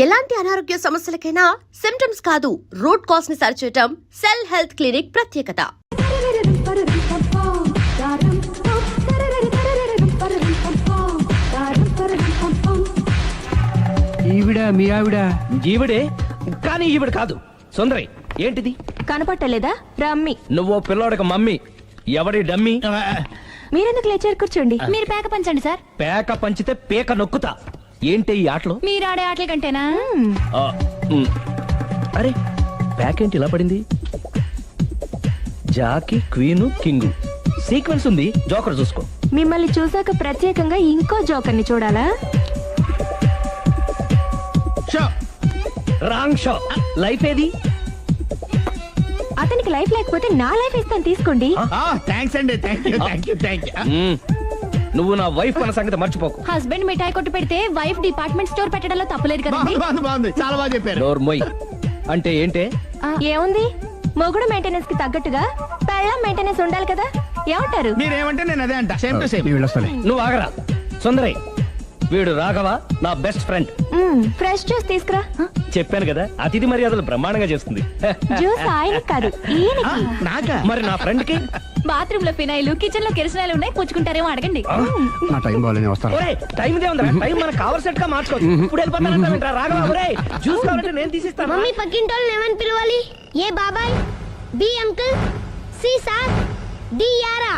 ఎలాంటి అనారోగ్య సమస్యలకైనా సిమ్టమ్స్ కాదు రూట్ కాజ్ ని సరిచేయటం సెల్ హెల్త్ క్లినిక్ ప్రత్యేకత. ఈవిడ మీ ఆవిడ? ఈవిడే, కానీ ఈవిడ కాదు. సుందరి, ఏంటిది కనపట్టలేదా? రమ్మి. నువ్వు పిల్లోడక మమ్మీ. ఎవడి డమ్మీ? మీరెందుకు లేచారు? కూర్చోండి. మీరు పేక పంచండి సార్. పేక పంచితే పేక నొక్కుతా. ఏంటి ఈ ఆటలు? మీరు ఆడే ఆటల కంటేనా? ఆ, అరే పేక ఏంటి ఇలా పడింది? జాకి, క్వీను, కింగు సీక్వెన్స్ ఉంది. జోకర్ చూసుకో. మిమ్మల్ని చూసాక ప్రత్యేకంగా ఇంకో జోకర్ని చూడాలా? Wrong show. లైఫ్ ఏది? అతనికి లైఫ్ లేకపోతే నా లైఫ్ ఇస్తాను, తీసుకోండి. థ్యాంక్స్ అండి. Thank you. నువ్వు నా వైఫ్ అన్న సంగతి మర్చిపోకు. హస్బెండ్ మిఠాయి కొట్టు పెడితే వైఫ్ డిపార్ట్మెంట్ స్టోర్ పెట్టడంలో తప్పులేదు కదండి. బాగుంది, చాలా బాగా చెప్పారు. డోర్ మొయ్. అంటే ఏంటే? ఏముంది, మొగుడు మెయింటెనెన్స్ కి తగ్గట్టుగా పెళ్ళాం మెయింటెనెన్స్ ఉండాలి కదా. ఏమంటారు? మీరేమంటే నేను అదే అంట. Same to same. నువ్వు ఆగరా. సుందరి, వీడు రాఘవ, నా బెస్ట్ ఫ్రెండ్. ఫ్రెష్ జ్యూస్ తీసుకురా. చెప్పాను కదా, అతిథి మర్యాదలు బ్రహ్మాండంగా చేస్తుంది. జ్యూస్ ఆయనకి కాదు, ఈయనకి. నాకా? మరి నా ఫ్రెండ్ కి? బాత్రూమ్ లో ఫినాయిల్, కిచెన్ లో కిరసనాయిలు ఉన్నాయి, పుచ్చుకుంటారేమో అడగండి. నా టైం బాగాలేని వస్తాను. టైం దే ఉందా? టైం మనకు కావలసినట్టు గా మార్చుకోవచ్చు. ఇప్పుడు వెళ్ళిపోతానంటా రాఘవ. ఒరేయ్, జ్యూస్ కావాలంటే నేను తీసిస్తాను. మమ్మీ పక్కింటోళ్ళని ఏమని పిలవాలి? ఏ బాబాయ్, B uncle, C sir, D యారా.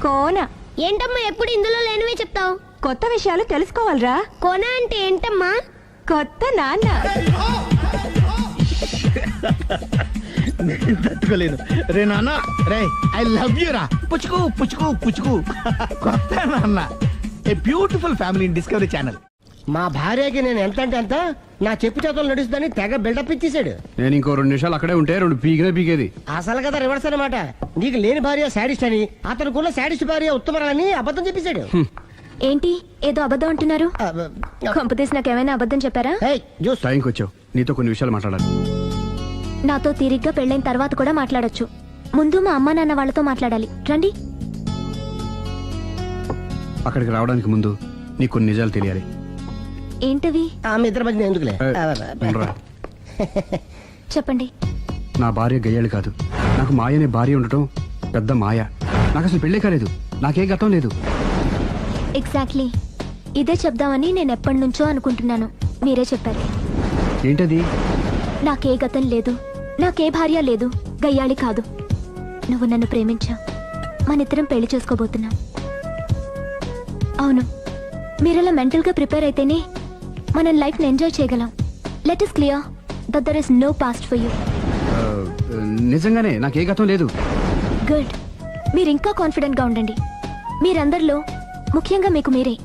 కోన. ఏంటమ్మా ఎప్పుడు ఇందులో లేనివే చెప్తావు? కొత్త విషయాలు తెలుసుకోవాలిరా. కోన అంటే ఏంటమ్మా? కొత్త నాన్న. తట్టుకోలేదు రే నాన్న. రే ఐ లవ్ యూ రా. పుచ్చుకు పుచ్చుకు పుచ్చుకు. కొత్త నాన్న. A beautiful family in discovery channel. మా భార్యకి నేను ఎంత అంటే అంత నా చెప్పు చేతులు నడుస్తుందని తెగ బిల్డప్ ఇచ్చేసాడు. నేను ఇంకో 2 నిమిషాలు అక్కడే ఉంటే 2 పీకేది. అసలు కదా రివర్స్ అనమాట. నీకు లేని భార్య శాడిస్ట్ అని, అతనుకున్న శాడిస్ట్ భార్య ఉత్తమరాలని అబద్ధం చెప్పేశాడు. ఏంటి ఏదో అబద్ధం అంటున్నారు? కొంపతీసి నాకేమైనా అబద్ధం చెప్పారా? టైంకి వచ్చావు, నీతో కొన్ని విషయాలు మాట్లాడాలి. నాతో తీరిగ్గా పెళ్ళైన తర్వాత కూడా మాట్లాడొచ్చు. ముందు మా అమ్మా నాన్న వాళ్ళతో మాట్లాడాలి. రండి. అక్కడికి రావడానికి ముందు నీకు కొన్ని నిజాలు తెలియాలి. ఏంటవి? ఆమె ఇద్దరి మధ్య ఎందుకులే. ఉండరా. చెప్పండి. నా భార్య గయ్యాళ్ళు కాదు. నాకు మాయ అనే భార్య ఉండటం పెద్ద మాయ. నాకు అసలు పెళ్ళే కాలేదు. నాకే గతం లేదు. ఎగ్జాక్ట్లీ ఇదే చెప్దామని నేను ఎప్పటి నుంచో అనుకుంటున్నాను. మీరే చెప్పారు. ఏంటది? నాకే గతం లేదు, నాకే భార్య లేదు, గయ్యాళి కాదు. నువ్వు నన్ను ప్రేమించావు, మనిద్దరం పెళ్లి చేసుకోబోతున్నాం. అవును, మీరలా మెంటల్గా ప్రిపేర్ అయితేనే మనం లైఫ్ని ఎంజాయ్ చేయగలం. Let is clear that there is no past for you. నిజంగానే నాకే గతం లేదు. గుడ్. మీరు ఇంకా కాన్ఫిడెంట్గా ఉండండి. మీరందరిలో ముఖ్యంగా మీకు మీరే.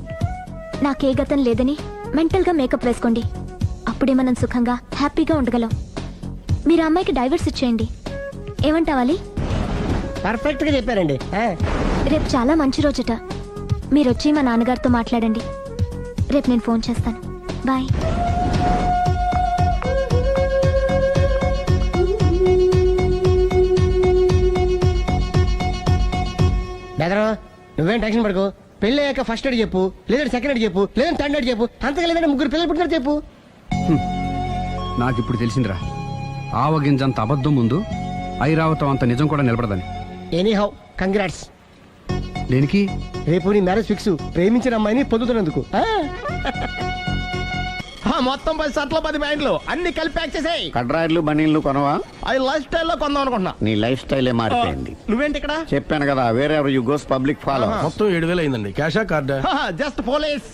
నాకే గతం లేదని మెంటల్గా మేకప్ వేసుకోండి. అప్పుడే మనం సుఖంగా హ్యాపీగా ఉండగలం. మీరు అమ్మాయికి డైవర్స్ ఇచ్చేయండి. ఏమంటావాలి? పర్ఫెక్ట్ గా చెప్పారండి. రేపు చాలా మంచి రోజుట. మీరు వచ్చి మా నాన్నగారితో మాట్లాడండి. రేపు నేను ఫోన్ చేస్తాను. బాయ్. బెదరు, నువ్వేం టెన్షన్ పడుకో. పెళ్ళి అయ్యాక ఫస్ట్ ఎయిడ్ చెప్పు, లేదంటే సెకండ్ ఎయిడ్ చెప్పు, లేదంటే థర్డ్ ఎయిడ్ చెప్పు. అంతగా లేదంటే 3 పిల్లలు పుట్టినారు చెప్పు. నాకిప్పుడు తెలిసిందిరా, ఆవగింజంత అబద్ధం ముందు ఐరావతం అంత నిజం కూడా నిలబడదని. Any how congrats. దేనికి? రేపు నీ మ్యారేజ్ ఫిక్స్. ప్రేమించిన అమ్మాయిని పొందుతున్నందుకు. మొత్తం 10 షర్ట్లు 10 ప్యాంట్లు అన్ని కలిపి ప్యాక్ చేసేయ్. కడ్రాయిలు బనీళ్లు కొనవా? అది లైఫ్ స్టైల్లో కొందాం అనుకుంటున్నా. నీ లైఫ్ స్టైలే మారిపోయింది. నువ్వేంటి ఇక్కడ? చెప్పాను కదా, వేరే ఎవరు యు గోస్ పబ్లిక్ ఫాలో. మొత్తం 7,000 అయిందండి. క్యాషా కార్డా? Just police.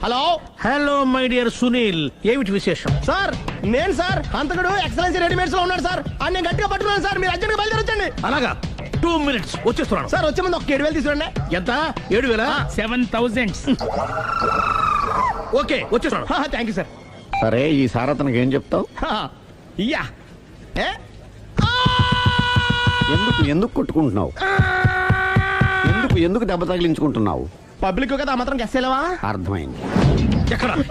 Hello hello my dear Sunil, ఏమిటి విశేషం? సార్, నేను సార్ హంతకుడు ఎక్సలెన్సీ రెడీమేడ్స్ లో ఉన్నాడు సార్. ఆయన నేను గట్టిగా పట్టుకున్నాను సార్. మీరు అర్జెంట్గా బయలుదేరొచ్చండి. అలాగా, 2 minutes వచ్చేస్తున్నాను. సార్ వచ్చే ముందు ఒక 7,000 తీసుకురండి. ఎంత? 7,000? 7,000. ఓకే, వచ్చేస్తున్నాను. Thank you sir. సరే, ఈ సారతనకి ఏం చెప్తావు? ఇయ్యా ఎందుకు కొట్టుకుంటున్నావు? ఎందుకు దెబ్బ తగిలించుకుంటున్నావు? పబ్లిక్ కదా మాత్రం గెస్సేలేవా? అర్థమైంది.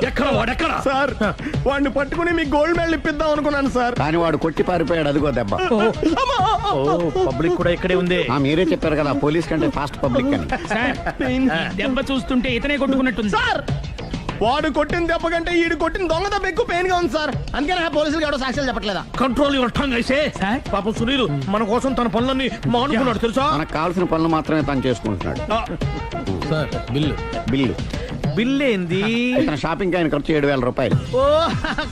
ఎక్కడ వాడెక్కడ? సార్, వాడిని పట్టుకుని మీ గోల్డ్ మెడల్ ఇప్పిద్దాం అనుకున్నాను సార్. కానీ వాడు కొట్టి పారిపోయాడు. అదిగో దెబ్బ. పబ్లిక్ కూడా ఇక్కడే ఉంది. మీరే చెప్పారు కదా, పోలీస్ కంటే ఫాస్ట్ పబ్లిక్ అని. దెబ్బ చూస్తుంటే ఇతనే కొట్టుకున్నట్టుంది సార్. వాడు కొట్టిన దెబ్బ కంటే ఈడు కొట్టిన దొంగ దెబ్బ ఎక్కువ పెయిన్ గా ఉంది సార్. అందుకని పోలీసులు ఎవడో సాక్ష్యాలు చెప్పట్లేదా? కంట్రోల్ యువర్ టంగ్ అయితే పాపం సునీల్ మన కోసం తన పనులన్నీ మానుకున్నాడు తెలుసా. మనకు కావాల్సిన పనులు మాత్రమే తను చేసుకుంటున్నాడు. సార్ బిల్లు బిల్లు బిల్లు ఏంది? ఇతను షాపింగ్ ఆయన ఖర్చు 7,000 రూపాయలు. ఓ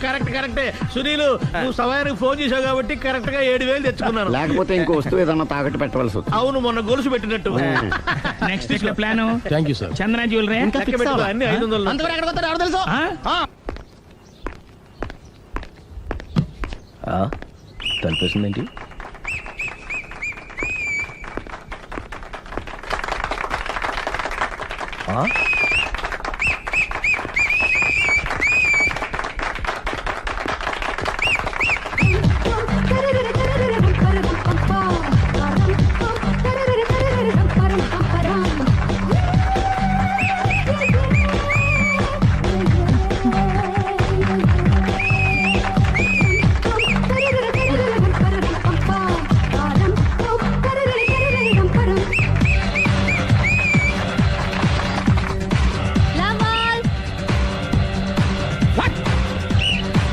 కరెక్టే సునీల్, నువ్వు సమయానికి ఫోన్ చేసావు కాబట్టి కరెక్ట్ గా 7,000 తెచ్చుకున్నాను. లేకపోతే ఇంకో వస్తువు ఏదన్నా తాకట్టు పెట్టవలసి వస్తుంది. అవును, మొన్న గొలుసు పెట్టినట్టు. నెక్స్ట్ వీక్ లో plan. Thank you sir. Chandra jewellery అన్ని 500. అంతవరకు ఎక్కడ పోతారు ఎవరు తెలుసు? తలిపేసిందేంటి?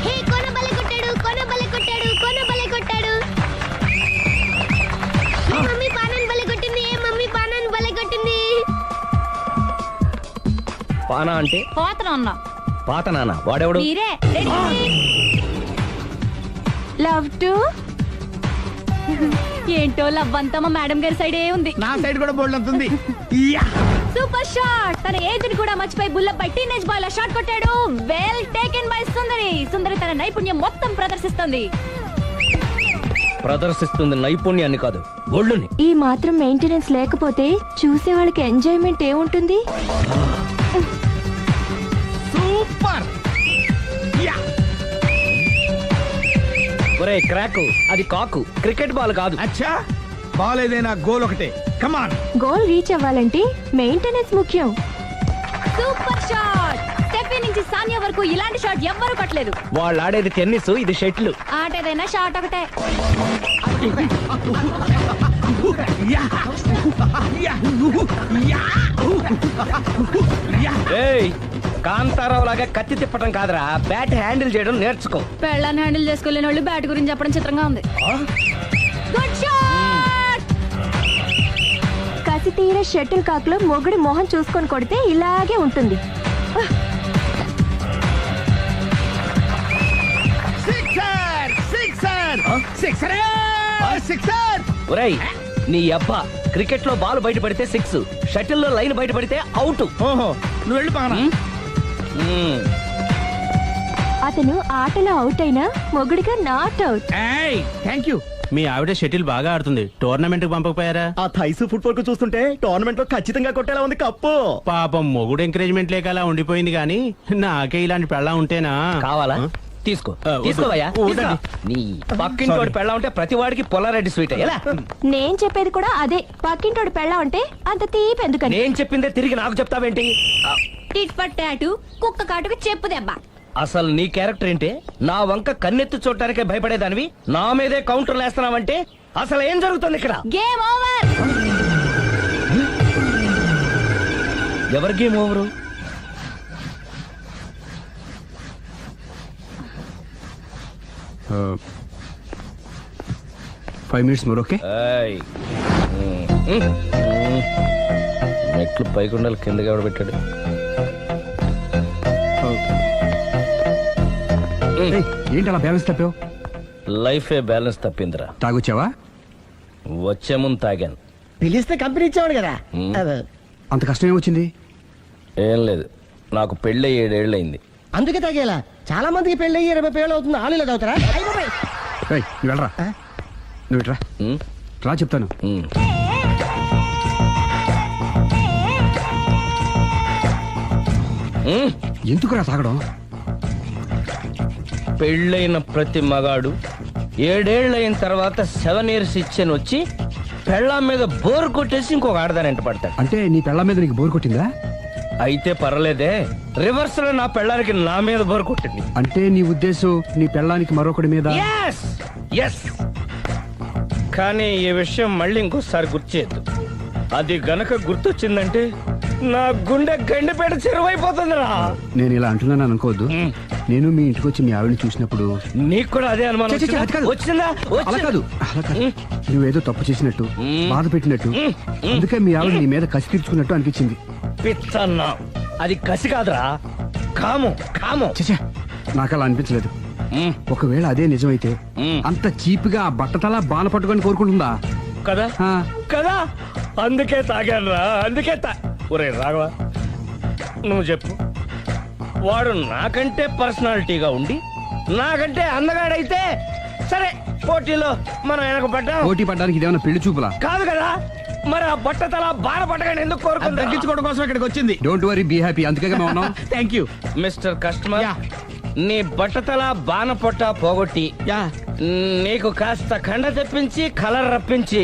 హే కొన బలే కొట్టాడు, కొన బలే కొట్టాడు, కొన బలే కొట్టాడు. ఏ మమ్మీ పానన్ బలే కొట్టింది, ఏ మమ్మీ పానన్ బలే కొట్టింది. పానా అంటే పోతన ఉన్నా పాత నాన్న. వాడెవడు? మీరే రెడీ. లవ్ టు ఏంటో లవ్ అంతా మా మేడం గారి సైడే ఉంది. నా సైడ్ కూడా బోల్డ్ అంతుంది. Super shot. తన ఏజ్ ని కూడా మర్చిపోయి బుల్లపై టీనేజ్ బాయ్ లా షాట్ కొట్టాడు. Well taken by Sundari. Sundari తన నైపుణ్యం మొత్తం ప్రదర్శిస్తుంది. ప్రదర్శిస్తుంది నైపుణ్యాన్ని కాదు, ఒళ్ళుని. ఈ మాత్రం మెయింటెనెన్స్ లేకపోతే చూసే వాళ్ళకి ఎంజాయ్మెంట్ ఏముంటుంది? సూపర్. ఒరే క్రాకు, అది కాకు, క్రికెట్ బాల్ కాదు. అచ్చా, బాల్ ఏదైనా గోల్ ఒకటే. కమాన్. గోల్ రీచ్ అవ్వాలంటే మెయింటెనెన్స్ ముఖ్యం. Super shot. స్టెఫీ నుంచి సానియా వరకు ఇలాంటి షాట్ ఎవ్వరూ కొట్టలేదు. వాళ్ళు ఆడేది టెన్నిస్, ఇది షటిల్. ఆట ఏదైనా షాట్ ఒకటే. ఏయ్, కాంతారావు లాగా కత్తి తిప్పటం కాదురా, బ్యాట్ హ్యాండిల్ చేయడం నేర్చుకో. పెళ్ళాన్ని హ్యాండిల్ చేసుకోలేని వాళ్ళు బ్యాట్ గురించి చెప్పడం చిత్రంగా ఉంది. Good shot. కసి తీర షటిల్ కాక్ లో మొగుడి మొహం చూసుకొని కొడితే ఇలాగే ఉంటుంది. Sixer sixer sixer sixer. ఒరేయ్, నీ అబ్బా క్రికెట్ లో బాల్ బయట పడితే 6, షటిల్ లో లైన్ బయట పడితే అవుట్. ఓహో, నువ్వు వెళ్ళి పానా. అతను ఆటలో అవుట్ అయినా మొగుడిగా నాట్ అవుట్. Thank you. మీ ఆవిడ షటిల్ బాగా ఆడుతుంది, టోర్నమెంట్ కి పంపకపోయారా? ఆ థైసు ఫుట్బాల్ కు చూస్తుంటే టోర్నమెంట్ లో ఖచ్చితంగా కొట్టేలా ఉంది కప్పు. పాపం మొగుడు ఎంకరేజ్మెంట్ లేక అలా ఉండిపోయింది గానీ నాకే ఇలాంటి పెళ్ళ ఉంటేనా. కావాలా? తీసుకో, తీసుకోవయ్యా. నీ పక్కింటోడి పెళ్ళ ఉంటే ప్రతి వాడికి పొలారెడ్డి స్వీట్. ఎలా? నేను చెప్పేది కూడా అదే. పక్కింటోడు పెళ్ళా ఉంటే అంత తీపి ఎందుకని? నేను చెప్పిందే తిరిగి నాకు చెప్తావేంటి? టిట్ ఫట్ టాటూ, కుక్క కాటుకు చెప్పు దెబ్బ. అసలు నీ క్యారెక్టర్ ఏంటి? నా వంక కన్నెత్తి చూడటానికే భయపడేదానివి నా మీదే కౌంటర్ వేస్తున్నావంటే అసలు ఏం జరుగుతుంది ఇక్కడ? Game over. ఎవరి game over? 5 minutes more, okay? మెట్లు పైకుండలు కిందకి ఎవడ పెట్టాడు? ఏంటి అలా బ్యాలెన్స్ తప్పావు? లైఫే బ్యాలెన్స్ తప్పిందిరా. తాగొచ్చావా? వచ్చే ముందు తాగాను. పిలిస్తే కంపెనీ ఇచ్చేవాడు కదా. అంత కష్టం ఏమొచ్చింది? ఏం లేదు, నాకు పెళ్ళి 7 ఏళ్ళు అయింది. అందుకే తాగేలా. చాలా మందికి పెళ్ళి 20 ఏళ్ళు అవుతుంది. ఆలు ఇలా తాగుతారా? ఏయ్, నువ్వు వెళ్ళరా. నువ్వు ఇట్రా రా, చెప్తాను. ఎందుకురా తాగడం? పెళ్ళైన ప్రతి మగాడు 7 ఏళ్ళు అయిన తర్వాత 7 years ఇచ్చాను వచ్చి పెళ్ళాం మీద బోర్ కొట్టేసి ఇంకొక ఆడదానంట పడతాడు. అంటే నీ పెళ్ళ మీద నీకు బోర్ కొట్టిందా? అయితే పర్లేదే, రివర్స్ లో నా పెళ్ళానికి నా మీద బోర్ కొట్టింది. అంటే నీ ఉద్దేశం నీ పెళ్ళానికి మరొకటి మీద? yes yes. కానీ ఈ విషయం మళ్ళీ ఇంకోసారి గుర్తు చేయొద్దు. అది గనక గుర్తొచ్చిందంటే నా గుండె గండిపేట చెరువైపోతుందిరా. నేను ఇలా అంటున్నాను అనుకోవద్దు. నేను మీ ఇంటికి వచ్చి మీ ఆవిడని చూసినప్పుడు నీకు కూడా అదే అనుమానం ఛే, ఛే, ఛే, అది కాదు. వచ్చిందా? అలా కాదు నువ్వేదో తప్పు చేసినట్టు బాధ పెట్టినట్టు అందుకే మీ ఆవిడ నీ మీద కసి తీర్చుకున్నట్టు అనిపించింది. పిచ్చన్నా, అది కసి కాదురా, కాము కాము. చచ్చా నాకు అలా అనిపించలేదు. ఒకవేళ అదే నిజమైతే అంత చీప్ గా ఆ బట్టతల బాణ పట్టుకొని కోరుకుంటుందా కదా ఆ. కదా, అందుకే తాగాను రా, అందుకే ఒరే రాఘవ, నువ్వు చెప్పు, వాడు నాకంటే పర్సనాలిటీగా ఉండి నాకంటే అందగాడైతే సరే, పోటీలో మనం వెనక పడ్డాం. పోటీ పడ్డానికి ఇదేమన్నా పెళ్లి చూపులా? కాదు కదా, మరి ఆ బట్టతల బాణ పట్టగానే ఎందుకు కోరుకుంటా? తగ్గించుకోవడం కోసం ఇక్కడికి వచ్చింది. Don't worry, be happy. అందుకే మేము ఉన్నాం. Thank you. మిస్టర్ కస్టమర్, నీ బట్టతల బాణ పొట్ట పోగొట్టి నీకు కాస్త కండ తెప్పించి కలర్ రప్పించి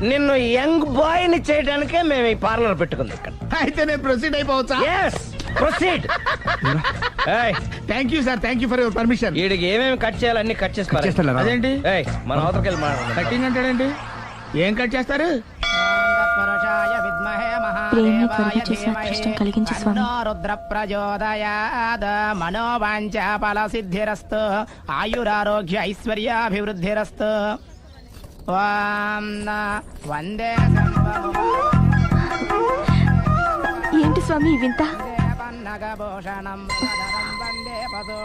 నిన్ను యంగ్ బాయ్ ని చేయడానికే మేము ఈ పార్లర్ పెట్టుకుంది ఇక్కడ. అయితే నేను ప్రొసీడ్ అయిపోవచ్చా? Yes, proceed. Thank you sir, thank you for your permission. వీడికి ఏమేమి కట్ చేయాలి అన్ని కట్ చేసి పారేయ్. చేస్తారా? అదేంటి ఏయ్, మన అవతలకి వెళ్ళి మాట్లాడదాం. కటింగ్ అంటాడండి? ఏం కట్ చేస్తారు? ప్రేమని త్వరగా చేసి అదృష్టం కలిగించు స్వామి. రుద్ర ప్రచోదయాద్ మనోవాంఛ ఫల సిద్ధిరస్తు ఆయురారోగ్య ఐశ్వర్యాభివృద్ధిరస్తు. వందే ఏంటి స్వామి ఈ వింత? పన్నగభూషణం వందే పదో